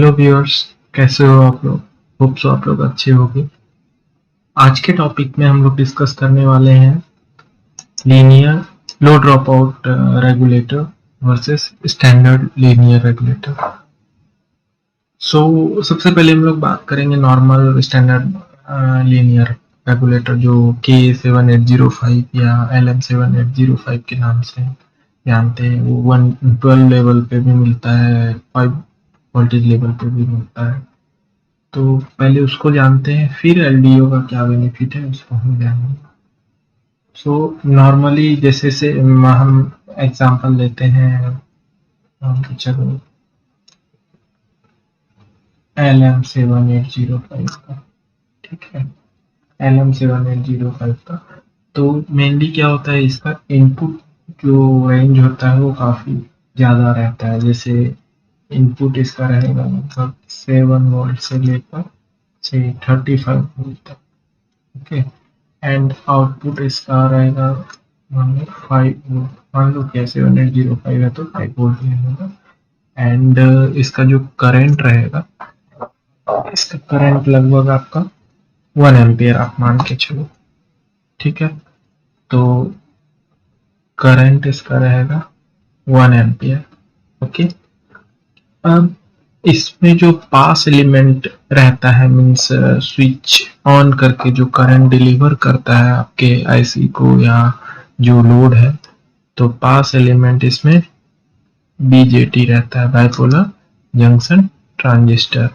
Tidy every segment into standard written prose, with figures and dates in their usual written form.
Hello viewers, कैसे हो आप लोग। होप सो आप लोग अच्छे होंगे। आज के टॉपिक में हम लोग डिस्कस करने वाले हैं linear low drop out regulator versus standard linear regulator. सबसे पहले हम लोग बात करेंगे नॉर्मल स्टैंडर्ड लीनियर रेगुलेटर जो K7805 या LM7805 के नाम से जानते हैं। वो 112 लेवल पे भी मिलता है, 5 वोल्टेज लेवल पे भी मिलता है। तो पहले उसको जानते हैं, फिर एलडीओ का क्या बेनिफिट है उसको हम जानेंगे। नॉर्मली जैसे से हम एग्जांपल लेते हैं, चलो LM7805 का। ठीक है, LM7805 का तो मेनली क्या होता है, इसका इनपुट जो रेंज होता है वो काफ़ी ज़्यादा रहता है। जैसे इनपुट इसका रहेगा लगभग 7 वोल्ट से लेकर से 35 वोल्ट तक। ओके, एंड आउटपुट इसका रहेगा मान लो 5 वोल्ट। मान लो क्या 7805 है तो 5 वोल्ट लेगा। एंड इसका जो करंट रहेगा, इसका करंट लगभग आपका 1 एम्पियर आप मान के चलो। ठीक है, तो करंट इसका रहेगा 1 एम्पियर। ओके, अब इसमें जो पास एलिमेंट रहता है, मीन्स स्विच ऑन करके जो करंट डिलीवर करता है आपके आईसी को या जो लोड है, तो पास एलिमेंट इसमें बीजेटी रहता है, बाइपोलर जंक्शन ट्रांजिस्टर।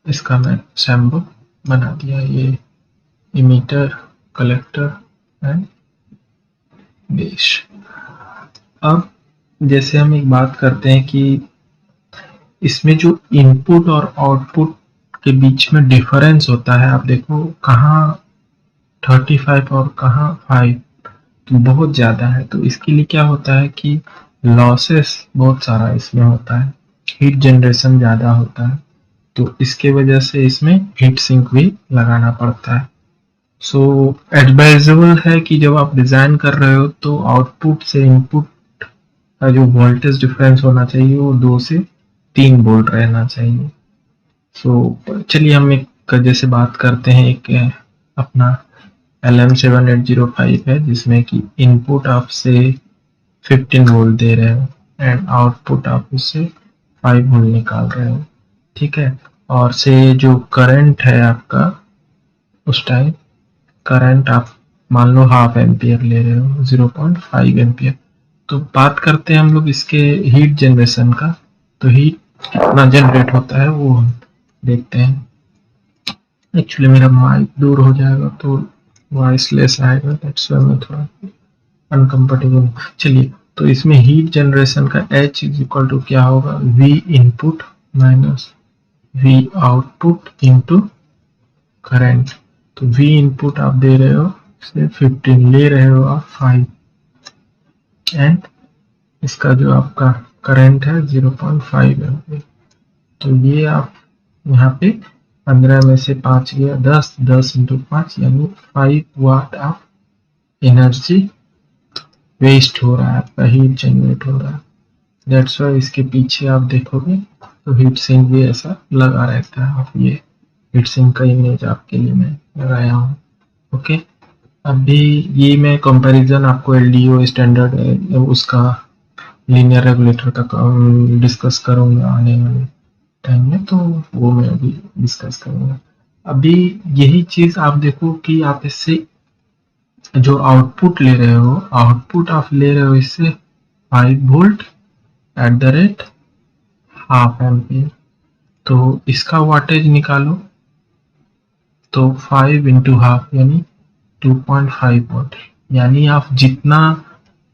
इसका मैं सैम्पल बना दिया, ये इमीटर, कलेक्टर एंड बेस। अब जैसे हम एक बात करते हैं कि इसमें जो इनपुट और आउटपुट के बीच में डिफरेंस होता है, आप देखो कहाँ 35 और कहाँ 5, तो बहुत ज़्यादा है। तो इसके लिए क्या होता है कि लॉसेस बहुत सारा इसमें होता है, हीट जनरेशन ज़्यादा होता है, तो इसके वजह से इसमें हीट सिंक भी लगाना पड़ता है। एडवाइजेबल है कि जब आप डिज़ाइन कर रहे हो तो आउटपुट से इनपुट का जो वोल्टेज डिफरेंस होना चाहिए वो 2 से 3 वोल्ट रहना चाहिए। चलिए हम एक जैसे बात करते हैं, एक अपना LM7805 है जिसमें कि इनपुट आप से 15 वोल्ट दे रहे हो एंड आउटपुट आप उससे 5 वोल्ट निकाल रहे हो। ठीक है, और से जो करंट है आपका, उस टाइम करंट आप मान लो हाफ एम्पियर ले रहे हो, 0.5 एम्पियर। तो बात करते हैं हम लोग इसके हीट जनरेशन का, तो हीट कितना जनरेट होता है वो हम देखते हैं। एक्चुअली मेरा माइक दूर हो जाएगा तो वॉइस लेस आएगा, दैट्स व्हाई मैं थोड़ा अनकंफर्टेबल। चलिए, तो इसमें हीट जनरेशन का H इज इक्वल टू क्या होगा, V input minus V output into current. तो V इनपुट आप दे रहे हो से 15, ले रहे हो आप 5, एंड इसका जो आपका करंट है 0.5 एम्पियर। तो ये आप यहाँ पे 15 में से 5 गया 10, 10 इंटू 5 यानी 5 वाट ऑफ एनर्जी वेस्ट हो रहा है, आपका हीट जनरेट हो रहा है। दैट्स वाई इसके पीछे आप देखोगे तो हीट सिंक भी ऐसा लगा रहता है। आप ये हीट सिंक का इमेज आपके लिए मैं लगाया हूँ। ओके, अभी ये मैं कंपैरिजन आपको एलडीओ स्टैंडर्ड उसका लीनियर रेगुलेटर का डिस्कस करूंगा आने वाले टाइम में, तो वो मैं अभी डिस्कस करूंगा। अभी यही चीज आप देखो कि आप इससे जो आउटपुट ले रहे हो, आउटपुट आप ले रहे हो इससे 5 volt at the rate half ampere. तो इसका वाटेज निकालो, तो 5 इंटू हाफ यानी 2.5 वोल्ट। यानी आप जितना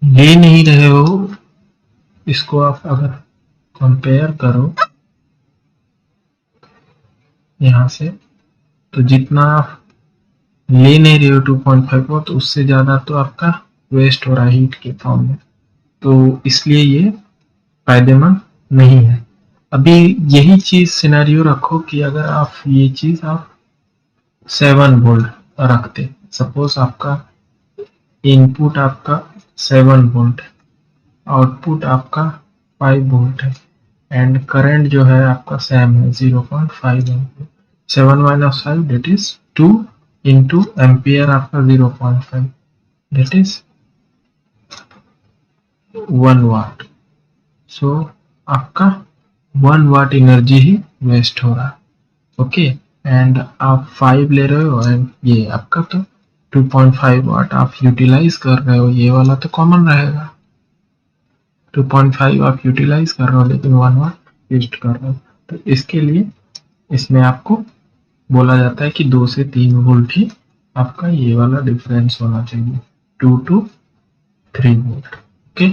ले नहीं रहे हो, इसको आप अगर कंपेयर करो यहाँ से, तो जितना आप ले नहीं रहे हो 2.5 वोल्ट, उससे ज़्यादा तो आपका वेस्ट हो रहा है हीट के फॉर्म में। तो इसलिए ये फायदेमंद नहीं है। अभी यही चीज़ सिनेरियो रखो कि अगर आप ये चीज़ आप 7 वोल्ट रखते, सपोज आपका इनपुट आपका 7 वोल्ट आउटपुट आपका 5 वोल्ट है एंड करंट जो है आपका सेम है 0.5 ampere. 7 minus 5 that is 2 into ampere आपका 0.5 दैट इज 1 वाट। सो आपका 1 वाट एनर्जी ही वेस्ट हो रहा है। ओके एंड आप 5 ले रहे हो एंड ये आपका तो 2.5 वाट आप यूटिलाइज कर रहे हो, ये वाला तो कॉमन रहेगा। 2.5 आप यूटिलाइज कर रहे हो लेकिन 1 वाट वेस्ट कर रहे हो, तो इसके लिए इसमें आपको बोला जाता है कि 2 से 3 वोल्ट ही आपका ये वाला डिफरेंस होना चाहिए, 2 to 3 वोल्ट। ओके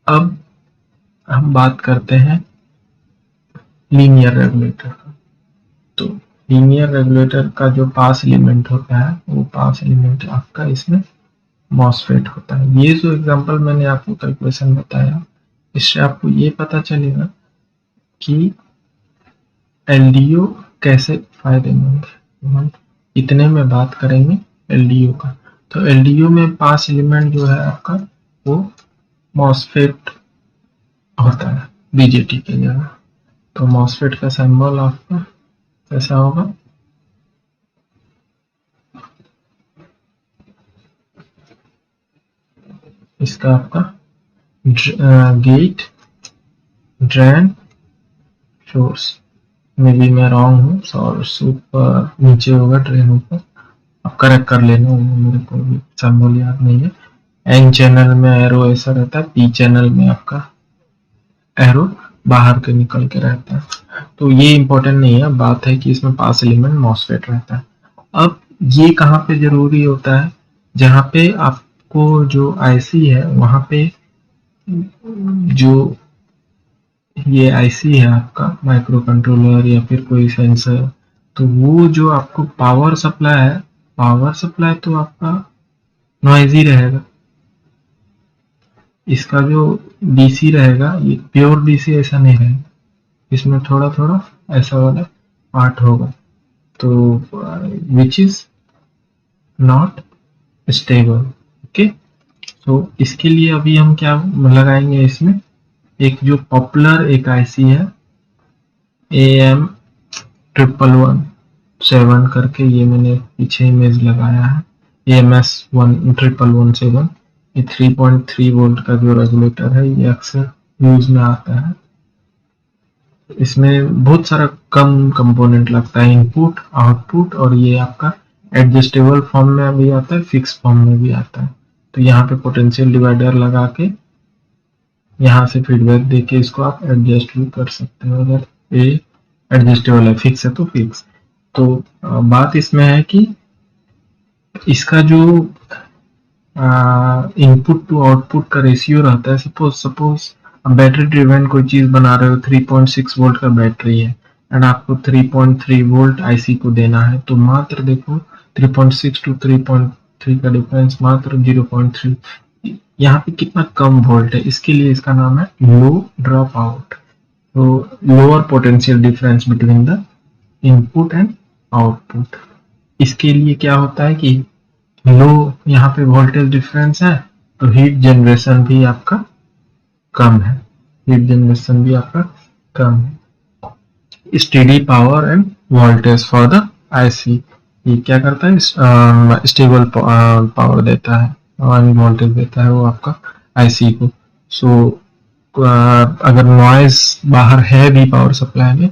अब हम बात करते हैं लीनियर रेगुलेटर का। तो लीनियर रेगुलेटर का जो पास एलिमेंट होता है वो पास एलिमेंट आपका इसमें मॉसफेट होता है। ये जो एग्जांपल मैंने आपको कैलकुलेशन बताया, इससे आपको ये पता चलेगा कि एलडीओ कैसे फायदेमंद है। हम इतने में बात करेंगे एलडीओ का। तो एलडीओ में पास एलिमेंट जो है आपका वो मॉसफेट होता है बीजेटी की जगह। तो मॉसफेट का सिंबल आपका कैसा होगा, इसका आपका गेट ड्रेन सोर्स में भी मैं रॉन्ग हूँ, सोर्स ऊपर नीचे होगा, ड्रेन ऊपर, आप करेक्ट कर लेना, मेरे को भी सिंबल याद नहीं है। एन चैनल में एरो ऐसा रहता है, पी चैनल में आपका एरो बाहर के निकल के रहता है। तो ये इंपॉर्टेंट नहीं है, बात है कि इसमें पास एलिमेंट मॉसफेट रहता है। अब ये कहाँ पे जरूरी होता है, जहाँ पे आपको जो आईसी है वहां पे जो ये आईसी है आपका माइक्रो कंट्रोलर या फिर कोई सेंसर, तो वो जो आपको पावर सप्लाई है, पावर सप्लाई तो आपका नॉइजी रहेगा। इसका जो डीसी रहेगा ये प्योर डीसी ऐसा नहीं रहेगा, इसमें थोड़ा थोड़ा ऐसा वाला पार्ट होगा, तो which is not stable. Okay तो इसके लिए अभी हम क्या लगाएंगे, इसमें एक जो पॉपुलर एक आईसी है AM 1117 करके, ये मैंने पीछे इमेज लगाया है, AMS 1117। ये 3.3 वोल्ट का जो रेगुलेटर है ये अक्सर यूज में आता है। इसमें बहुत सारा कम कंपोनेंट लगता है, इनपुट आउटपुट, और ये आपका एडजस्टेबल फॉर्म में भी आता है, फिक्स फॉर्म में भी आता है। तो यहाँ पे पोटेंशियल डिवाइडर लगा के यहाँ से फीडबैक देके इसको आप एडजस्ट भी कर सकते हो। अगर ये एडजस्टेबल है, फिक्स है तो फिक्स। तो बात इसमें है कि इसका जो इनपुट टू आउटपुट का रेशियो रहता है, सपोज बैटरी ड्रिवन कोई चीज बना रहे हो, 3.6 वोल्ट का बैटरी है एंड आपको 3.3 वोल्ट आईसी को देना है, तो मात्र देखो 3.6 टू 3.3 का डिफरेंस मात्र 0.3, यहाँ पे कितना कम वोल्ट है, इसके लिए इसका नाम है लो ड्रॉप आउट। तो lower potential difference between the input and output. इसके लिए क्या होता है कि लो यहाँ पे वोल्टेज डिफरेंस है, तो हीट जनरेशन भी आपका कम है, हीट जनरेशन भी आपका कम है। Steady power end voltage for the IC, ये क्या करता है, स्टेबल पावर देता है और वोल्टेज देता है वो आपका आईसी को। सो अगर नॉइज बाहर है भी पावर सप्लाई में,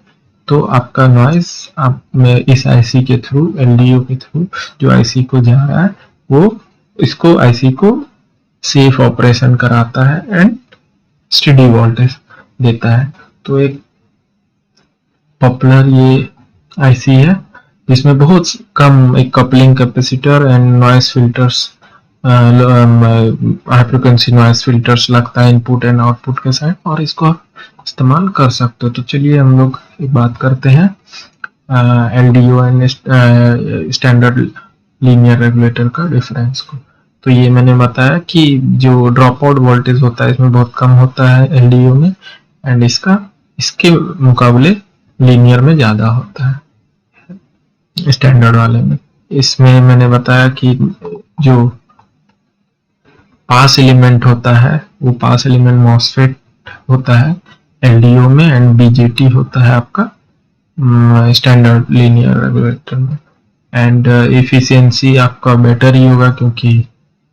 तो आपका नॉइज आप में इस आईसी के थ्रू, एलडीओ के थ्रू जो आईसी को जा रहा है, वो इसको आईसी को सेफ ऑपरेशन कराता है एंड स्टेडी वोल्टेज देता है। तो एक पॉपुलर ये आईसी है जिसमें बहुत कम एक coupling capacitor and noise filters, high frequency noise filters लगता है इनपुट एंड आउटपुट के साइड, और इसको आप इस्तेमाल कर सकते हो। तो चलिए हम लोग एक बात करते हैं LDO and standard linear regulator का डिफरेंस को। तो ये मैंने बताया कि जो ड्रॉप आउट वोल्टेज होता है इसमें बहुत कम होता है एलडीओ में, एंड इसके मुकाबले लीनियर में ज्यादा होता है स्टैंडर्ड वाले में। इसमें मैंने बताया कि जो पास एलिमेंट होता है, वो पास एलिमेंट मॉसफेट होता है एलडीओ में, एंड बीजेटी होता है आपका स्टैंडर्ड लीनियर रेगुलेटर में। एंड एफिशिएंसी आपका बेटर ही होगा क्योंकि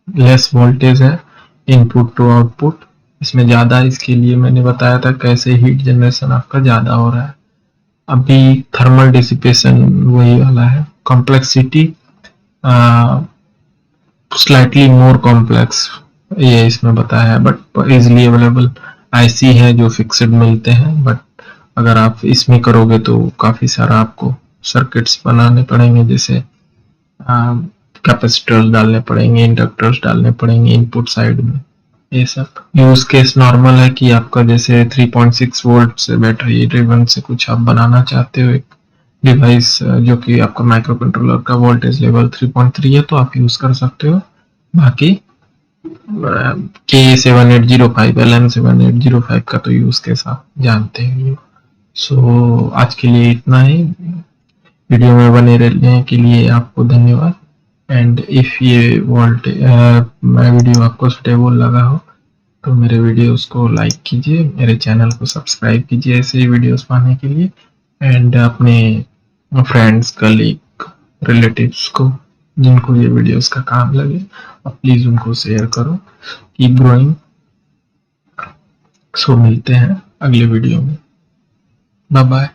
लेस वोल्टेज है इनपुट टू आउटपुट इसमें ज़्यादा, इसके लिए मैंने बताया था कैसे हीट जनरेशन आपका ज़्यादा हो रहा है। अभी थर्मल डिसिपेशन वही वाला है, कॉम्प्लेक्सिटी स्लाइटली मोर कॉम्प्लेक्स ये इसमें बताया है, बट इजिली अवेलेबल आईसी है जो फिक्स्ड मिलते हैं। बट अगर आप इसमें करोगे तो काफ़ी सारा आपको सर्किट्स बनाने पड़ेंगे, जैसे कैपेसिटर्स डालने पड़ेंगे, इंडक्टर्स डालने पड़ेंगे इनपुट साइड में। ये सब यूज केस नॉर्मल है कि आपका जैसे 3.6 वोल्ट से बैटरी ड्रिवन से कुछ आप बनाना चाहते हो एक डिवाइस जो कि आपका माइक्रो कंट्रोलर का वोल्टेज लेवल 3.3 है, तो आप यूज कर सकते हो। बाकी K7805 LM7805 का तो यूज केस आप जानते ही हो। सो आज के लिए इतना ही। वीडियो में बने रहने के लिए आपको धन्यवाद। एंड इफ ये मेरा वीडियो आपको सुटेबल लगा हो तो मेरे वीडियोस को लाइक कीजिए, मेरे चैनल को सब्सक्राइब कीजिए ऐसे ही वीडियोस पाने के लिए। एंड अपने फ्रेंड्स, कलीग, रिलेटिव्स को जिनको ये वीडियोस का काम लगे आप प्लीज उनको शेयर करो। Keep growing. सो मिलते हैं अगले वीडियो में। Bye bye.